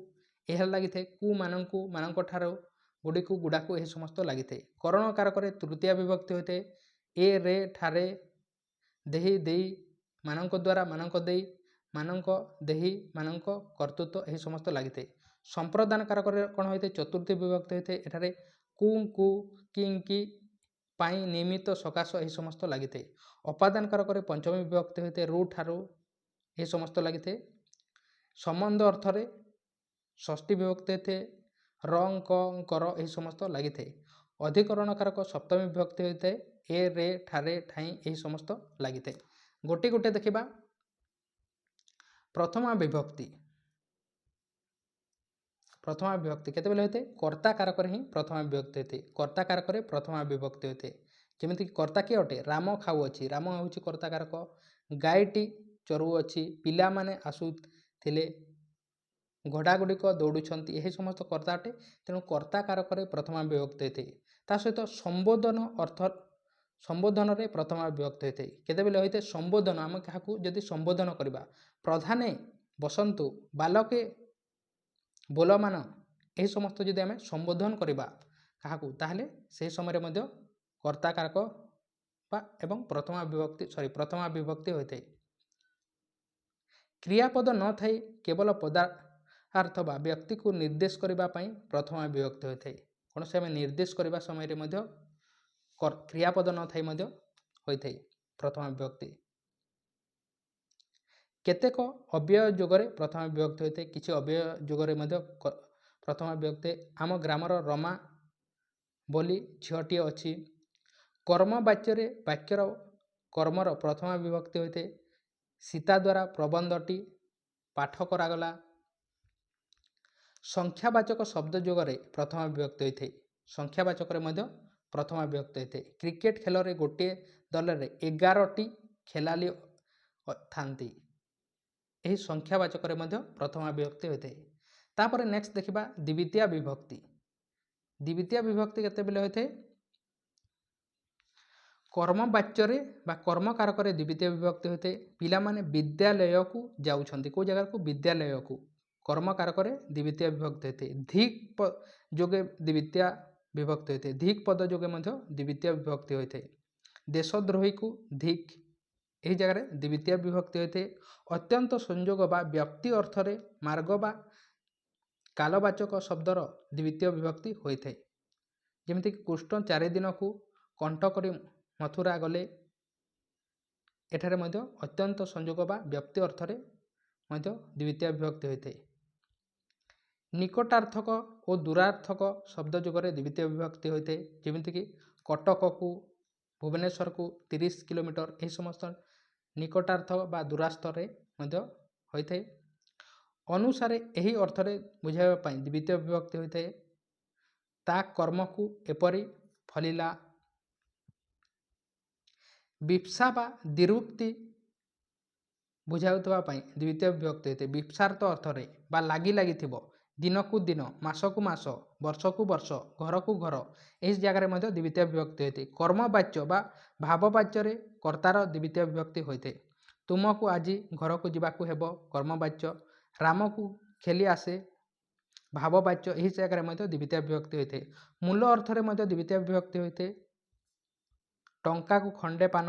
S1: ଏହା ଲାଗିଥାଏ। କୁ ମାନଙ୍କୁ, ମାନଙ୍କ ଠାରୁ, ଗୁଡ଼ାକୁ ଏହି ସମସ୍ତ ଲାଗିଥାଏ। କରଣକାରକରେ ତୃତୀୟ ବିଭକ୍ତି ହୋଇଥାଏ ଏ, ରେ, ଠାରେ, ଦେହି, ଦେଇ, ମାନଙ୍କ ଦ୍ୱାରା, ମାନଙ୍କ ଦେଇ, ମାନଙ୍କ, ଦେହି, ମାନଙ୍କ, କର୍ତ୍ତୃତ୍ୱ ଏହି ସମସ୍ତ ଲାଗିଥାଏ। ସମ୍ପ୍ରଦାନ କାରକରେ କ'ଣ ହୋଇଥାଏ? ଚତୁର୍ଥ ବିଭକ୍ତି ହୋଇଥାଏ। ଏଠାରେ କୁ, କି, ପାଇଁ, ନିମିତ୍ତ, ସକାଶ ଏହି ସମସ୍ତ ଲାଗିଥାଏ। ଅପାଦାନ କାରକରେ ପଞ୍ଚମ ବିଭକ୍ତି ହୋଇଥାଏ ରୁ, ଠାରୁ ଏହି ସମସ୍ତ ଲାଗିଥାଏ। ସମ୍ବନ୍ଧ ଅର୍ଥରେ ଷଷ୍ଠୀ ବିଭକ୍ତି ହୋଇଥାଏ ର, ଙ୍କର ଏହି ସମସ୍ତ ଲାଗିଥାଏ। ଅଧିକରଣ କାରକ ସପ୍ତମୀ ବିଭକ୍ତି ହୋଇଥାଏ ଏ, ରେ, ଠାରେ, ଠାଇଁ ଏହି ସମସ୍ତ ଲାଗିଥାଏ। ଗୋଟେ ଦେଖିବା ପ୍ରଥମା ବିଭକ୍ତି। ପ୍ରଥମା ବିଭକ୍ତି କେତେବେଳେ ହୋଇଥାଏ? କର୍ତ୍ତା କାରକରେ ହିଁ ପ୍ରଥମା ବିଭକ୍ତି ହୋଇଥାଏ। କର୍ତ୍ତା କାରକରେ ପ୍ରଥମା ବିଭକ୍ତି ହୋଇଥାଏ। ଯେମିତିକି କର୍ତ୍ତା କିଏ ଅଟେ? ରାମ ଖାଉଅଛି, ରାମ ହେଉଛି କର୍ତ୍ତା କାରକ। ଗାଈଟି ଚରୁଅଛି, ପିଲାମାନେ ଆସୁଥିଲେ, ଘୋଡ଼ାଗୁଡ଼ିକ ଦୌଡ଼ୁଛନ୍ତି ଏହି ସମସ୍ତ କର୍ତ୍ତା ଅଟେ। ତେଣୁ କର୍ତ୍ତା କାରକରେ ପ୍ରଥମା ବିଭକ୍ତି ହୋଇଥାଏ। ତା ସହିତ ସମ୍ବୋଧନରେ ପ୍ରଥମା ବିଭକ୍ତି ହୋଇଥାଏ। କେତେବେଳେ ହୋଇଥାଏ? ସମ୍ବୋଧନ, ଆମେ କାହାକୁ ଯଦି ସମ୍ବୋଧନ କରିବା, ପ୍ରଧାନେ ବସନ୍ତୁ, ବାଲକେ ବୋଲମାନ ଏହି ସମସ୍ତ ଯଦି ଆମେ ସମ୍ବୋଧନ କରିବା କାହାକୁ, ତାହେଲେ ସେହି ସମୟରେ ମଧ୍ୟ କର୍ତ୍ତା କାରକ ଏବଂ ପ୍ରଥମା ବିଭକ୍ତି ହୋଇଥାଏ। କ୍ରିୟାପଦ ନଥାଇ କେବଳ ପଦାର୍ଥ ବା ବ୍ୟକ୍ତିକୁ ନିର୍ଦ୍ଦେଶ କରିବା ପାଇଁ ପ୍ରଥମା ବିଭକ୍ତି ହୋଇଥାଏ। କୌଣସି ଆମେ ନିର୍ଦ୍ଦେଶ କରିବା ସମୟରେ ମଧ୍ୟ କ୍ରିୟାପଦ ନଥାଇ ମଧ୍ୟ ହୋଇଥାଏ ପ୍ରଥମା ବିଭକ୍ତି। କେତେକ ଅବ୍ୟୟ ଯୋଗରେ ପ୍ରଥମା ବିଭକ୍ତି ହୋଇଥାଏ, କିଛି ଅବ୍ୟୟ ଯୋଗରେ ମଧ୍ୟ ପ୍ରଥମା ବିଭକ୍ତି। ଆମ ଗ୍ରାମର ରମା ବୋଲି ଝିଅଟିଏ ଅଛି। କର୍ମ ବାଚ୍ୟରେ ବାକ୍ୟର କର୍ମର ପ୍ରଥମା ବିଭକ୍ତି ହୋଇଥାଏ। ସୀତା ଦ୍ୱାରା ପ୍ରବନ୍ଧଟି ପାଠ କରାଗଲା। ସଂଖ୍ୟାବାଚକ ଶବ୍ଦ ଯୋଗରେ ପ୍ରଥମା ବିଭକ୍ତି ହୋଇଥାଏ। ସଂଖ୍ୟାବାଚକରେ ମଧ୍ୟ ପ୍ରଥମା ବିଭକ୍ତି ହୋଇଥାଏ। କ୍ରିକେଟ ଖେଳରେ ଗୋଟିଏ ଦଳରେ 11ଟି ଖେଳାଳି ଥାନ୍ତି। ଏହି ସଂଖ୍ୟାବାଚକରେ ମଧ୍ୟ ପ୍ରଥମା ବିଭକ୍ତି ହୋଇଥାଏ। ତାପରେ ନେକ୍ସଟ ଦେଖିବା ଦ୍ୱିତୀୟା ବିଭକ୍ତି। ଦ୍ୱିତୀୟା ବିଭକ୍ତି କେତେବେଳେ ହୋଇଥାଏ? କର୍ମବାଚ୍ୟରେ ବା କର୍ମକାରକରେ ଦ୍ୱିତୀୟ ବିଭକ୍ତି ହୋଇଥାଏ। ପିଲାମାନେ ବିଦ୍ୟାଳୟକୁ ଯାଉଛନ୍ତି, କେଉଁ ଜାଗାକୁ? ବିଦ୍ୟାଳୟକୁ। କର୍ମକାରକରେ ଦ୍ୱିତୀୟ ବିଭକ୍ତି ହୋଇଥାଏ। ଧିକ୍ ଯୋଗେ ଦ୍ୱିତୀୟ ବିଭକ୍ତି ହୋଇଥାଏ। ଧିକ୍ ପଦ ଯୋଗେ ମଧ୍ୟ ଦ୍ୱିତୀୟ ବିଭକ୍ତି ହୋଇଥାଏ। ଦେଶଦ୍ରୋହୀକୁ ଧିକ୍ ଏହି ଜାଗାରେ ଦ୍ୱିତୀୟ ବିଭକ୍ତି ହୋଇଥାଏ। ଅତ୍ୟନ୍ତ ସଂଯୋଗ ବା ବ୍ୟକ୍ତି ଅର୍ଥରେ ମାର୍ଗ ବା କାଲବାଚକ ଶବ୍ଦର ଦ୍ୱିତୀୟ ବିଭକ୍ତି ହୋଇଥାଏ। ଯେମିତିକି କୃଷ୍ଣ 4 ଦିନକୁ କଣ୍ଠ କରି ମଥୁରା ଗଲେ, ଏଠାରେ ମଧ୍ୟ ଅତ୍ୟନ୍ତ ସଂଯୋଗ ବା ବ୍ୟକ୍ତି ଅର୍ଥରେ ମଧ୍ୟ ଦ୍ୱିତୀୟ ବିଭକ୍ତି ହୋଇଥାଏ। ନିକଟାର୍ଥକ ଓ ଦୂରାର୍ଥକ ଶବ୍ଦ ଯୋଗରେ ଦ୍ୱିତୀୟ ବିଭକ୍ତି ହୋଇଥାଏ। ଯେମିତିକି କଟକକୁ, ଭୁବନେଶ୍ୱରକୁ 30 କିଲୋମିଟର ଏହି ସମସ୍ତ ନିକଟାର୍ଥ ବା ଦୂରାର୍ଥରେ ମଧ୍ୟ ହୋଇଥାଏ। ଅନୁସାରେ ଏହି ଅର୍ଥରେ ବୁଝାଇବା ପାଇଁ ଦ୍ୱିତୀୟ ବିଭକ୍ତି ହୋଇଥାଏ। ତା କର୍ମକୁ ଏପରି ଫଳିଲା। ବିପ୍ସା ବା ଦ୍ୱିରୁକ୍ତି ବୁଝାଉଥିବା ପାଇଁ ଦ୍ୱିତୀୟ ବିଭକ୍ତି ହୋଇଥାଏ। ବିପ୍ସାର୍ଥ ଅର୍ଥରେ ବା ଲାଗିଥିବ, ଦିନକୁ ଦିନ, ମାସକୁ ମାସ, ବର୍ଷକୁ ବର୍ଷ, ଘରକୁ ଘର ଏହି ଜାଗାରେ ମଧ୍ୟ ଦ୍ୱିତୀୟ ବିଭକ୍ତି ହୋଇଥାଏ। କର୍ମବାଚ୍ୟ ବା ଭାବବାଚ୍ୟରେ କର୍ତ୍ତାର ଦ୍ୱିତୀୟ ବିଭକ୍ତି ହୋଇଥାଏ। ତୁମକୁ ଆଜି ଘରକୁ ଯିବାକୁ ହେବ କର୍ମବାଚ୍ୟ, ରାମକୁ ଖେଳି ଆସେ ଭାବବାଚ୍ୟ। ଏହି ଜାଗାରେ ମଧ୍ୟ ଦ୍ୱିତୀୟା ବିଭକ୍ତି ହୋଇଥାଏ। ମୂଳ ଅର୍ଥରେ ମଧ୍ୟ ଦ୍ୱିତୀୟା ବିଭକ୍ତି ହୋଇଥାଏ। ଟଙ୍କାକୁ ଖଣ୍ଡେ ପାନ,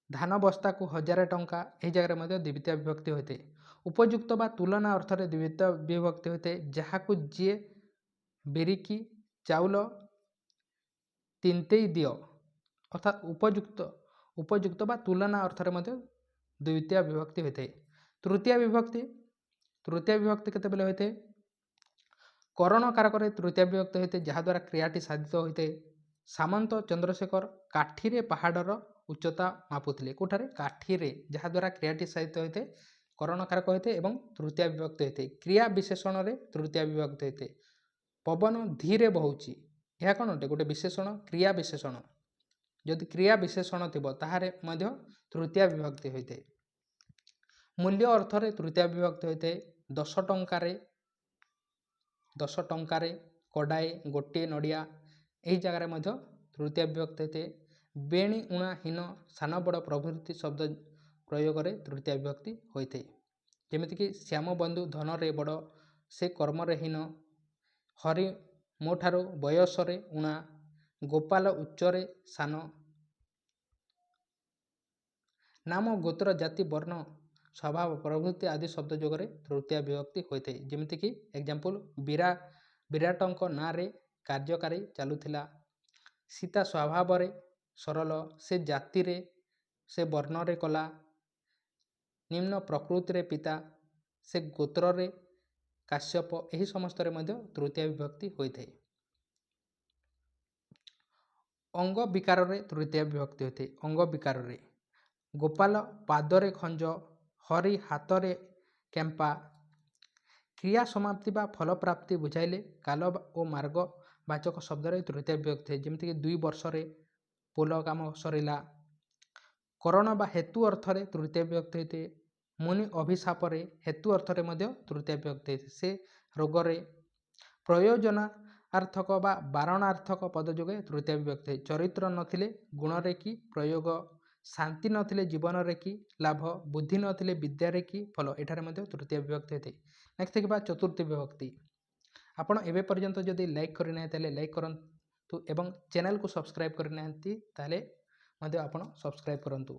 S1: ଧାନ ବସ୍ତାକୁ 1000 ଟଙ୍କା, ଏହି ଜାଗାରେ ମଧ୍ୟ ଦ୍ୱିତୀୟା ବିଭକ୍ତି ହୋଇଥାଏ। ଉପଯୁକ୍ତ ବା ତୁଳନା ଅର୍ଥରେ ଦ୍ୱିତୀୟା ବିଭକ୍ତି ହୋଇଥାଏ। ଯାହାକୁ ଯିଏ ବିରିକି ଚାଉଳ ତିନ୍ତେଇ ଦିଅ, ଅର୍ଥାତ୍ ଉପଯୁକ୍ତ ବା ତୁଳନା ଅର୍ଥରେ ମଧ୍ୟ ଦ୍ୱିତୀୟା ବିଭକ୍ତି ହୋଇଥାଏ। ତୃତୀୟା ବିଭକ୍ତି କେତେବେଳେ ହୋଇଥାଏ? କରଣ କାରକରେ ତୃତୀୟା ବିଭକ୍ତି ହୋଇଥାଏ, ଯାହାଦ୍ୱାରା କ୍ରିୟାଟି ସାଧିତ ହୋଇଥାଏ। ସାମନ୍ତ ଚନ୍ଦ୍ରଶେଖର କାଠିରେ ପାହାଡ଼ର ଉଚ୍ଚତା ମାପୁଥିଲେ। କେଉଁଠାରେ? କାଠିରେ, ଯାହାଦ୍ୱାରା କ୍ରିୟାଟି ସାଧିତ ହୋଇଥାଏ, କରଣ କାରକ ହୋଇଥାଏ ଏବଂ ତୃତୀୟା ବିଭକ୍ତି ହୋଇଥାଏ। କ୍ରିୟା ବିଶେଷଣରେ ତୃତୀୟା ବିଭକ୍ତି ହୋଇଥାଏ। ପବନ ଧୀରେ ବହୁଛି, ଏହା କ'ଣ ଅଟେ? ଗୋଟେ ବିଶେଷଣ, କ୍ରିୟା ବିଶେଷଣ। ଯଦି କ୍ରିୟା ବିଶେଷଣ ଥିବ ତାହାରେ ମଧ୍ୟ ତୃତୀୟା ବିଭକ୍ତି ହୋଇଥାଏ। ମୂଲ୍ୟ ଅର୍ଥରେ ତୃତୀୟା ବିଭକ୍ତି ହୋଇଥାଏ। 10 ଟଙ୍କାରେ କଡ଼ାଏ, ଗୋଟିଏ ନଡ଼ିଆ, ଏହି ଜାଗାରେ ମଧ୍ୟ ତୃତୀୟା ବିଭକ୍ତି ହୋଇଥାଏ। ବେଣୀ ଉଣା ହୀନ, ସାନ ବଡ଼ ପ୍ରଭୃତି ଶବ୍ଦ ପ୍ରୟୋଗରେ ତୃତୀୟା ବିଭକ୍ତି ହୋଇଥାଏ। ଯେମିତିକି ଶ୍ୟାମ ବନ୍ଧୁ ଧନରେ ବଡ଼, ସେ କର୍ମରେ ହୀନ, ହରି ମୋ ଠାରୁ ବୟସରେ ଉଣା, ଗୋପାଳ ଉଚ୍ଚରେ ସାନ। ନାମ, ଗୋତ୍ର, ଜାତି, ବର୍ଣ୍ଣ, ସ୍ୱଭାବ ପ୍ରଭୃତି ଆଦି ଶବ୍ଦ ଯୋଗରେ ତୃତୀୟା ବିଭକ୍ତି ହୋଇଥାଏ। ଯେମିତିକି ଏକ୍ଜାମ୍ପଲ୍, ବିରାଟଙ୍କ ନାଁରେ କାର୍ଯ୍ୟକାରୀ ଚାଲୁଥିଲା, ସୀତା ସ୍ୱଭାବରେ ସରଳ, ସେ ଜାତିରେ, ସେ ବର୍ଣ୍ଣରେ କଲା, ନିମ୍ନ ପ୍ରକୃତିରେ ପିତା, ସେ ଗୋତ୍ରରେ କାଶ୍ୟପ, ଏହି ସମସ୍ତରେ ମଧ୍ୟ ତୃତୀୟା ବିଭକ୍ତି ହୋଇଥାଏ। ଅଙ୍ଗ ବିକାରରେ ତୃତୀୟା ବିଭକ୍ତି ହୋଇଥାଏ। ଅଙ୍ଗ ବିକାରରେ ଗୋପାଳ ପାଦରେ ଖଞ୍ଜ, ହରି ହାତରେ କେମ୍ପା। କ୍ରିୟା ସମାପ୍ତି ବା ଫଳପ୍ରାପ୍ତି ବୁଝାଇଲେ କାଲ ଓ ମାର୍ଗ ବାଚକ ଶବ୍ଦରେ ତୃତୀୟା ବିଭକ୍ତି ହୋଇଥାଏ। ଯେମିତିକି 2 ବର୍ଷରେ ପୋଲ କାମ ସରିଲା। କରଣ ବା ହେତୁ ଅର୍ଥରେ ତୃତୀୟା ବିଭକ୍ତି ହୋଇଥାଏ। ମୁନି ଅଭିଶାପରେ ହେତୁ ଅର୍ଥରେ ମଧ୍ୟ ତୃତୀୟା ବିଭକ୍ତି ହୋଇଥାଏ। ସେ ରୋଗରେ। ପ୍ରୟୋଜନାର୍ଥକ ବା ବାରଣାର୍ଥକ ପଦ ଯୋଗେ ତୃତୀୟା ବିଭକ୍ତି ହୋଇଥାଏ। ଚରିତ୍ର ନଥିଲେ ଗୁଣରେ କି ପ୍ରୟୋଗ, ଶାନ୍ତି ନଥିଲେ ଜୀବନରେ କି ଲାଭ, ବୁଦ୍ଧି ନଥିଲେ ବିଦ୍ୟାରେ କି ଫଳ, ଏଠାରେ ମଧ୍ୟ ତୃତୀୟା ବିଭକ୍ତି ହୋଇଥାଏ। ନେକ୍ସଟ ଦେଖିବା ଚତୁର୍ଥୀ ବିଭକ୍ତି। ଆପଣ ଏବେ ପର୍ଯ୍ୟନ୍ତ ଯଦି ଲାଇକ୍ କରିନାହାନ୍ତି ତାହେଲେ ଲାଇକ୍ କରନ୍ତୁ ଏବଂ ଚ୍ୟାନେଲକୁ ସବସ୍କ୍ରାଇବ୍ କରିନାହାନ୍ତି ତାହେଲେ ମଧ୍ୟ ଆପଣ ସବସ୍କ୍ରାଇବ୍ କରନ୍ତୁ।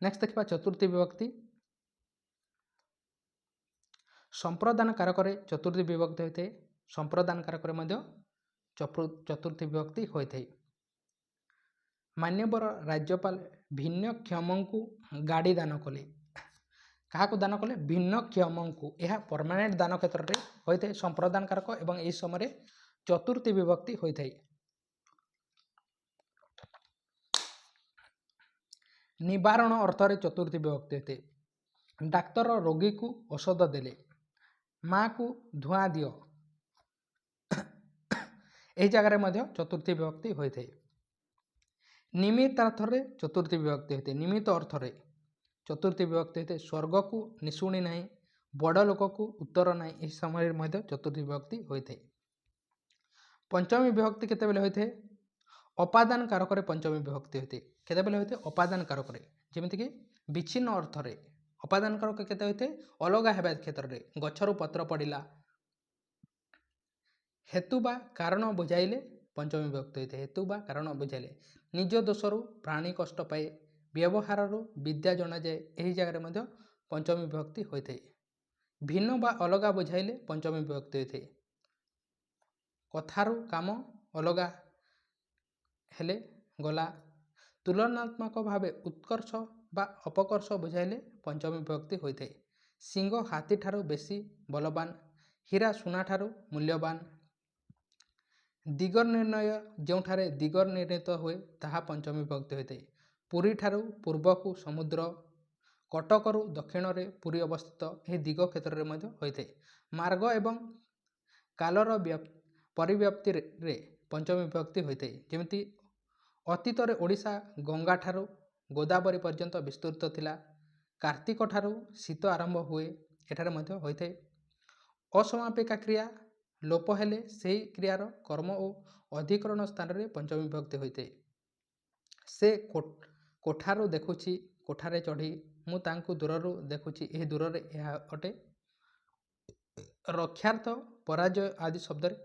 S1: ନେକ୍ସଟ ଦେଖିବା ଚତୁର୍ଥୀ ବିଭକ୍ତି। ସମ୍ପ୍ରଦାନ କାରକରେ ଚତୁର୍ଥୀ ବିଭକ୍ତି ହୋଇଥାଏ। ସମ୍ପ୍ରଦାନ କାରକରେ ମଧ୍ୟ ଚତୁର୍ଥୀ ବିଭକ୍ତି ହୋଇଥାଏ। ମାନ୍ୟବର ରାଜ୍ୟପାଳ ଭିନ୍ନକ୍ଷମଙ୍କୁ ଗାଡ଼ି ଦାନ କଲେ। କାହାକୁ ଦାନ କଲେ? ଭିନ୍ନକ୍ଷମଙ୍କୁ। ଏହା ପରମାନେଣ୍ଟ ଦାନ କ୍ଷେତ୍ରରେ ହୋଇଥାଏ, ସମ୍ପ୍ରଦାନ କାରକ, ଏବଂ ଏହି ସମୟରେ ଚତୁର୍ଥୀ ବିଭକ୍ତି ହୋଇଥାଏ। ନିବାରଣ ଅର୍ଥରେ ଚତୁର୍ଥୀ ବିଭକ୍ତି ହୋଇଥାଏ। ଡାକ୍ତର ରୋଗୀକୁ ଔଷଧ ଦେଲେ। ମାଆକୁ ଧୂଆଁ ଦିଅ, ଏହି ଜାଗାରେ ମଧ୍ୟ ଚତୁର୍ଥୀ ବିଭକ୍ତି ହୋଇଥାଏ। ନିମିତ୍ତାର୍ଥରେ ଚତୁର୍ଥୀ ବିଭକ୍ତି ହୋଇଥାଏ। ନିମିତ୍ତ ଅର୍ଥରେ ଚତୁର୍ଥୀ ବିଭକ୍ତି ହୋଇଥାଏ। ସ୍ୱର୍ଗକୁ ନିଶୁଣି ନାହିଁ, ବଡ଼ ଲୋକକୁ ଉତ୍ତର ନାହିଁ, ଏହି ସମୟରେ ମଧ୍ୟ ଚତୁର୍ଥୀ ବିଭକ୍ତି ହୋଇଥାଏ। ପଞ୍ଚମୀ ବିଭକ୍ତି କେତେବେଳେ ହୋଇଥାଏ? ଅପାଦାନ କାରକରେ ପଞ୍ଚମୀ ବିଭକ୍ତି ହୋଇଥାଏ। କେତେବେଳେ ହୋଇଥାଏ? ଅପାଦାନ କାରକରେ। ଯେମିତିକି ବିଚ୍ଛିନ୍ନ ଅର୍ଥରେ ଅପାଦାନ କାରକ କେତେ ହୋଇଥାଏ? ଅଲଗା ହେବା କ୍ଷେତ୍ରରେ, ଗଛରୁ ପତ୍ର ପଡ଼ିଲା। ହେତୁ ବା କାରଣ ବୁଝାଇଲେ ପଞ୍ଚମୀ ବିଭକ୍ତି ହୋଇଥାଏ। ହେତୁ ବା କାରଣ ବୁଝାଇଲେ। ନିଜ ଦୋଷରୁ ପ୍ରାଣୀ କଷ୍ଟ ପାଏ, ବ୍ୟବହାରରୁ ବିଦ୍ୟା ଜଣାଯାଏ, ଏହି ଜାଗାରେ ମଧ୍ୟ ପଞ୍ଚମୀ ବିଭକ୍ତି ହୋଇଥାଏ। ଭିନ୍ନ ବା ଅଲଗା ବୁଝାଇଲେ ପଞ୍ଚମୀ ବିଭକ୍ତି ହୋଇଥାଏ। କଥାରୁ କାମ ଅଲଗା ହେଲେ ଗଲା। ତୁଳନାତ୍ମକ ଭାବେ ଉତ୍କର୍ଷ ବା ଅପକର୍ଷ ବୁଝାଇଲେ ପଞ୍ଚମୀ ବିଭକ୍ତି ହୋଇଥାଏ। ସିଂହ ହାତୀଠାରୁ ବେଶୀ ବଳବାନ, ହୀରା ସୁନାଠାରୁ ମୂଲ୍ୟବାନ। ଦିଗ ନିର୍ଣ୍ଣୟ, ଯେଉଁଠାରେ ଦିଗ ନିର୍ଣ୍ଣିତ ହୁଏ ତାହା ପଞ୍ଚମୀ ବିଭକ୍ତି ହୋଇଥାଏ। ପୁରୀଠାରୁ ପୂର୍ବକୁ ସମୁଦ୍ର, କଟକରୁ ଦକ୍ଷିଣରେ ପୁରୀ ଅବସ୍ଥିତ, ଏହି ଦିଗ କ୍ଷେତ୍ରରେ ମଧ୍ୟ ହୋଇଥାଏ। ମାର୍ଗ ଏବଂ କାଲର ପରିବ୍ୟାପ୍ତିରେ ପଞ୍ଚମୀ ବିଭକ୍ତି ହୋଇଥାଏ। ଯେମିତି ଅତୀତରେ ଓଡ଼ିଶା ଗଙ୍ଗାଠାରୁ ଗୋଦାବରୀ ପର୍ଯ୍ୟନ୍ତ ବିସ୍ତୃତ ଥିଲା। କାର୍ତ୍ତିକଠାରୁ ଶୀତ ଆରମ୍ଭ ହୁଏ, ଏଠାରେ ମଧ୍ୟ ହୋଇଥାଏ। ଅସମାପିକା କ୍ରିୟା ଲୋପ ହେଲେ ସେହି କ୍ରିୟାର କର୍ମ ଓ ଅଧିକରଣ ସ୍ଥାନରେ ପଞ୍ଚମୀ ବିଭକ୍ତି ହୋଇଥାଏ। ସେ କୋଠାରୁ ଦେଖୁଛି କୋଠାରେ ଚଢ଼ି ମୁଁ ତାଙ୍କୁ ଦୂରରୁ ଦେଖୁଛି ଏହି ଦୂରରେ ଏହା ଅଟେ। ରକ୍ଷାର୍ଥ ପରାଜୟ ଆଦି ଶବ୍ଦରେ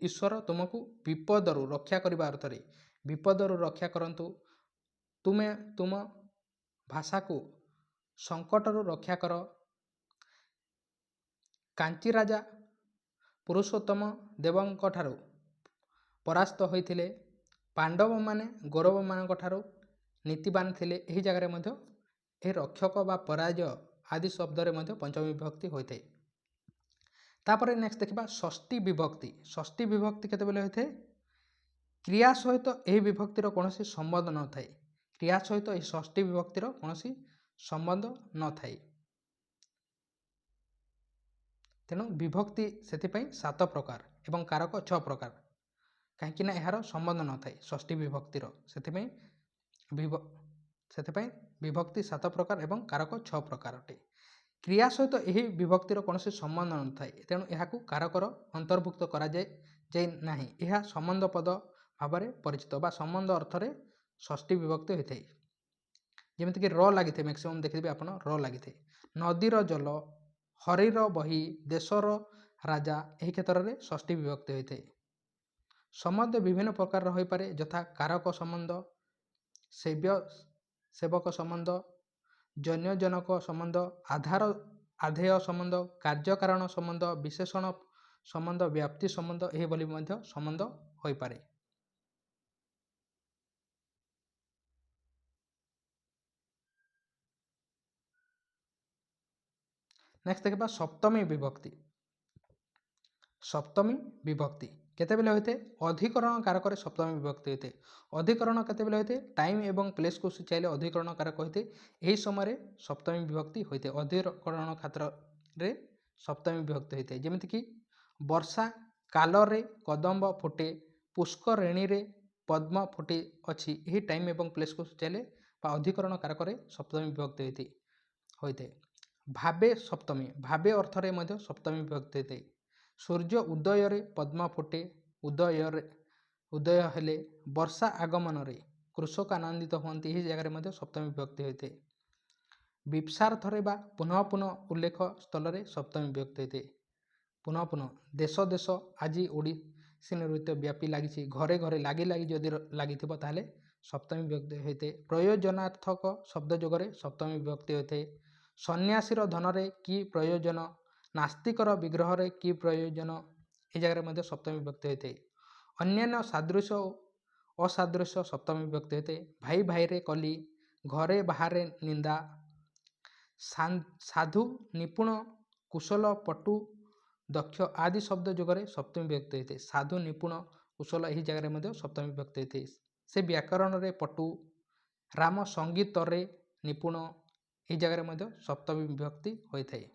S1: ଈଶ୍ୱର ତୁମକୁ ବିପଦରୁ ରକ୍ଷା କରିବା ଅର୍ଥରେ ବିପଦରୁ ରକ୍ଷା କରନ୍ତୁ। ତୁମେ ତୁମ ଭାଷାକୁ ସଙ୍କଟରୁ ରକ୍ଷା କର। କାଞ୍ଚି ରାଜା ପୁରୁଷୋତ୍ତମ ଦେବଙ୍କଠାରୁ ପରାସ୍ତ ହୋଇଥିଲେ। ପାଣ୍ଡବମାନେ ଗୌରବମାନଙ୍କ ଠାରୁ ନୀତିବାନ ଥିଲେ। ଏହି ଜାଗାରେ ମଧ୍ୟ ଏହି ରକ୍ଷକ ବା ପରାଜୟ ଆଦି ଶବ୍ଦରେ ମଧ୍ୟ ପଞ୍ଚମୀ ବିଭକ୍ତି ହୋଇଥାଏ। ତାପରେ ନେକ୍ସଟ ଦେଖିବା ଷଷ୍ଠୀ ବିଭକ୍ତି। ଷଷ୍ଠୀ ବିଭକ୍ତି କେତେବେଳେ ହୋଇଥାଏ? କ୍ରିୟା ସହିତ ଏହି ବିଭକ୍ତିର କୌଣସି ସମ୍ବନ୍ଧ ନଥାଏ। କ୍ରିୟା ସହିତ ଏହି ଷଷ୍ଠୀ ବିଭକ୍ତିର କୌଣସି ସମ୍ବନ୍ଧ ନଥାଏ। ତେଣୁ ବିଭକ୍ତି ସେଥିପାଇଁ 7 ପ୍ରକାର ଏବଂ କାରକ 6 ପ୍ରକାର, କାହିଁକିନା ଏହାର ସମ୍ବନ୍ଧ ନଥାଏ ଷଷ୍ଠୀ ବିଭକ୍ତିର। ସେଥିପାଇଁ ବିଭକ୍ତି 7 ପ୍ରକାର ଏବଂ କାରକ 6 ପ୍ରକାର ଅଟେ। କ୍ରିୟା ସହିତ ଏହି ବିଭକ୍ତିର କୌଣସି ସମ୍ବନ୍ଧ ନଥାଏ, ତେଣୁ ଏହାକୁ କାରକର ଅନ୍ତର୍ଭୁକ୍ତ କରାଯାଏ ନାହିଁ। ଏହା ସମ୍ବନ୍ଧ ପଦ ଭାବରେ ପରିଚିତ ବା ସମ୍ବନ୍ଧ ଅର୍ଥରେ ଷଷ୍ଠୀ ବିଭକ୍ତି ହୋଇଥାଏ। ଯେମିତିକି ର ଲାଗିଥାଏ, ମ୍ୟାକ୍ସିମମ୍ ଦେଖିଥିବେ ଆପଣ ର ଲାଗିଥାଏ। ନଦୀର ଜଳ, ହରିର ବହି, ଦେଶର ରାଜା ଏହି କ୍ଷେତ୍ରରେ ଷଷ୍ଠୀ ବିଭକ୍ତି ହୋଇଥାଏ। ସମ୍ବନ୍ଧ ବିଭିନ୍ନ ପ୍ରକାରର ହୋଇପାରେ, ଯଥା କାରକ ସମ୍ବନ୍ଧ, ସେବ୍ୟ ସେବକ ସମ୍ବନ୍ଧ, ଜନ୍ୟଜନକ ସମ୍ବନ୍ଧ, ଆଧେୟ ସମ୍ବନ୍ଧ, କାର୍ଯ୍ୟକାରଣ ସମ୍ବନ୍ଧ, ବିଶେଷଣ ସମ୍ବନ୍ଧ, ବ୍ୟାପ୍ତି ସମ୍ବନ୍ଧ ଏହିଭଳି ମଧ୍ୟ ସମ୍ବନ୍ଧ ହୋଇପାରେ। ନେକ୍ସଟ ଦେଖିବା ସପ୍ତମୀ ବିଭକ୍ତି। ସପ୍ତମୀ ବିଭକ୍ତି କେତେବେଳେ ହୋଇଥାଏ? ଅଧିକରଣ କାରକରେ ସପ୍ତମୀ ବିଭକ୍ତି ହୋଇଥାଏ। ଅଧିକରଣ କେତେବେଳେ ହୋଇଥାଏ? ଟାଇମ୍ ଏବଂ ପ୍ଲେସ୍କୁ ସୂଚାଇଲେ ଅଧିକରଣ କାରକ ହୋଇଥାଏ। ଏହି ସମୟରେ ସପ୍ତମୀ ବିଭକ୍ତି ହୋଇଥାଏ। ଅଧିକରଣ କ୍ଷେତ୍ରରେ ସପ୍ତମୀ ବିଭକ୍ତି ହୋଇଥାଏ। ଯେମିତିକି ବର୍ଷା କାଳରେ କଦମ୍ବ ଫୁଟେ, ପୁଷ୍କରିଣୀରେ ପଦ୍ମ ଫୁଟି ଅଛି। ଏହି ଟାଇମ୍ ଏବଂ ପ୍ଲେସ୍କୁ ସୂଚାଇଲେ ବା ଅଧିକରଣ କାରକରେ ସପ୍ତମୀ ବିଭକ୍ତି ହୋଇଥାଏ। ଭାବେ ସପ୍ତମୀ, ଭାବେ ଅର୍ଥରେ ମଧ୍ୟ ସପ୍ତମୀ ବିଭକ୍ତି ହୋଇଥାଏ। ସୂର୍ଯ୍ୟ ଉଦୟରେ ପଦ୍ମ ଫୁଟେ, ଉଦୟ ହେଲେ, ବର୍ଷା ଆଗମନରେ କୃଷକ ଆନନ୍ଦିତ ହୁଅନ୍ତି। ଏହି ଜାଗାରେ ମଧ୍ୟ ସପ୍ତମୀ ବିଭକ୍ତି ହୋଇଥାଏ। ବିପ୍ସାର୍ଥରେ ବା ପୁନଃ ପୁନଃ ଉଲ୍ଲେଖ ସ୍ଥଳରେ ସପ୍ତମୀ ବିଭକ୍ତି ହୋଇଥାଏ। ପୁନଃ ପୁନଃ ଦେଶ ଦେଶ ଆଜି ଓଡ଼ିଶୀ ନୃତ୍ୟ ବ୍ୟାପୀ ଲାଗିଛି, ଘରେ ଘରେ ଲାଗି ଲାଗି ଯଦି ଲାଗିଥିବ ତାହେଲେ ସପ୍ତମୀ ବିଭକ୍ତି ହୋଇଥାଏ। ପ୍ରୟୋଜନାର୍ଥକ ଶବ୍ଦ ଯୋଗରେ ସପ୍ତମୀ ବିଭକ୍ତି ହୋଇଥାଏ। ସନ୍ନ୍ୟାସୀର ଧନରେ କି ପ୍ରୟୋଜନ, ନାସ୍ତିକର ବିଗ୍ରହରେ କି ପ୍ରୟୋଜନ, ଏହି ଜାଗାରେ ମଧ୍ୟ ସପ୍ତମୀ ବିଭକ୍ତି ହୋଇଥାଏ। ଅନ୍ୟାନ୍ୟ ସାଦୃଶ୍ୟ ଓ ଅସାଦୃଶ୍ୟ ସପ୍ତମୀ ବିଭକ୍ତି ହୋଇଥାଏ। ଭାଇ ଭାଇରେ କଲି, ଘରେ ବାହାରେ ନିନ୍ଦା, ସାଧୁ ନିପୁଣ, କୁଶଳ, ପଟୁ, ଦକ୍ଷ ଆଦି ଶବ୍ଦ ଯୋଗରେ ସପ୍ତମୀ ବିଭକ୍ତି ହୋଇଥାଏ। ସାଧୁ ନିପୁଣ କୁଶଳ ଏହି ଜାଗାରେ ମଧ୍ୟ ସପ୍ତମୀ ବିଭକ୍ତି ହୋଇଥାଏ। ସେ ବ୍ୟାକରଣରେ ପଟୁ, ରାମ ସଙ୍ଗୀତରେ ନିପୁଣ, ଏହି ଜାଗାରେ ମଧ୍ୟ ସପ୍ତମୀ ବିଭକ୍ତି ହୋଇଥାଏ।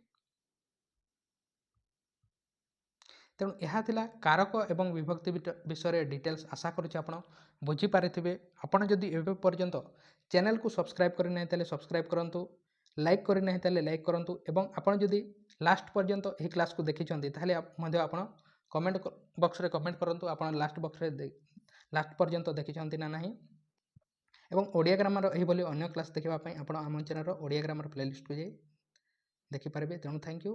S1: ତେଣୁ ଏହା ଥିଲା କାରକ ଏବଂ ବିଭକ୍ତି ବିଷୟରେ ଡିଟେଲ୍ସ। ଆଶା କରୁଛି ଆପଣ ବୁଝିପାରିଥିବେ। ଆପଣ ଯଦି ଏବେ ପର୍ଯ୍ୟନ୍ତ ଚ୍ୟାନେଲକୁ ସବସ୍କ୍ରାଇବ୍ କରିନାହିଁ ତାହେଲେ ସବସ୍କ୍ରାଇବ୍ କରନ୍ତୁ, ଲାଇକ୍ କରିନାହିଁ ତାହେଲେ ଲାଇକ୍ କରନ୍ତୁ ଏବଂ ଆପଣ ଯଦି ଲାଷ୍ଟ ପର୍ଯ୍ୟନ୍ତ ଏହି କ୍ଲାସ୍କୁ ଦେଖିଛନ୍ତି ତାହେଲେ ମଧ୍ୟ ଆପଣ କମେଣ୍ଟ ବକ୍ସରେ କମେଣ୍ଟ କରନ୍ତୁ ଆପଣ ଲାଷ୍ଟ ପର୍ଯ୍ୟନ୍ତ ଦେଖିଛନ୍ତି ନା ନାହିଁ। ଏବଂ ଓଡ଼ିଆ ଗ୍ରାମାର ଏହିଭଳି ଅନ୍ୟ କ୍ଲାସ୍ ଦେଖିବା ପାଇଁ ଆପଣ ଆମ ଚ୍ୟାନେଲର ଓଡ଼ିଆ ଗ୍ରାମାର ପ୍ଲେଲିଷ୍ଟକୁ ଯାଇ ଦେଖିପାରିବେ। ତେଣୁ ଥ୍ୟାଙ୍କ ୟୁ।